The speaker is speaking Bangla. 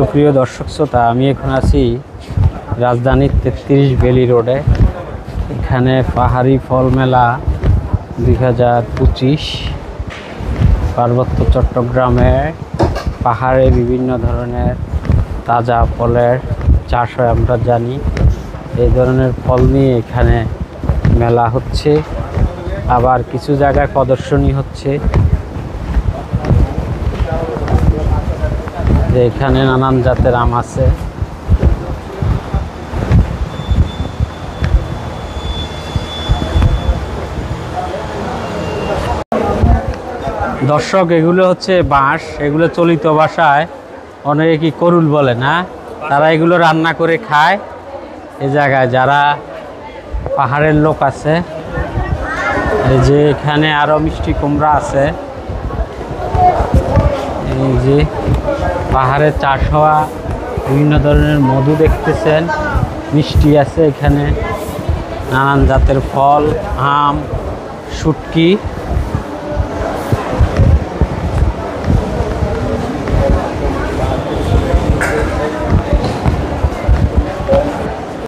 সুপ্রিয় দর্শক শ্রোতা, আমি এখন আছি রাজধানীর 33 বেলি রোডে। এখানে পাহাড়ি ফল মেলা 2025 পার্বত্য চট্টগ্রামে পাহাড়ে বিভিন্ন ধরনের তাজা ফলের চাষ হয়। আমরা জানি এই ধরনের ফল নিয়ে এখানে মেলা হচ্ছে, আবার কিছু জায়গায় প্রদর্শনী হচ্ছে। এখানে নানান জাতের আম আছে। দর্শক, এগুলো হচ্ছে বাঁশ, এগুলো চলিত ভাষায় অনেকে কি করুল বলে না, তারা এগুলো রান্না করে খায়। এই জায়গায় যারা পাহাড়ের লোক আছে, এই যে এখানে আরো মিষ্টি কুমড়া আছে। এই যে পাহাড়ে চাষ হওয়া বিভিন্ন ধরনের মধু দেখতেছেন, মিষ্টি আছে এখানে, নানান জাতের ফল, আম, শুটকি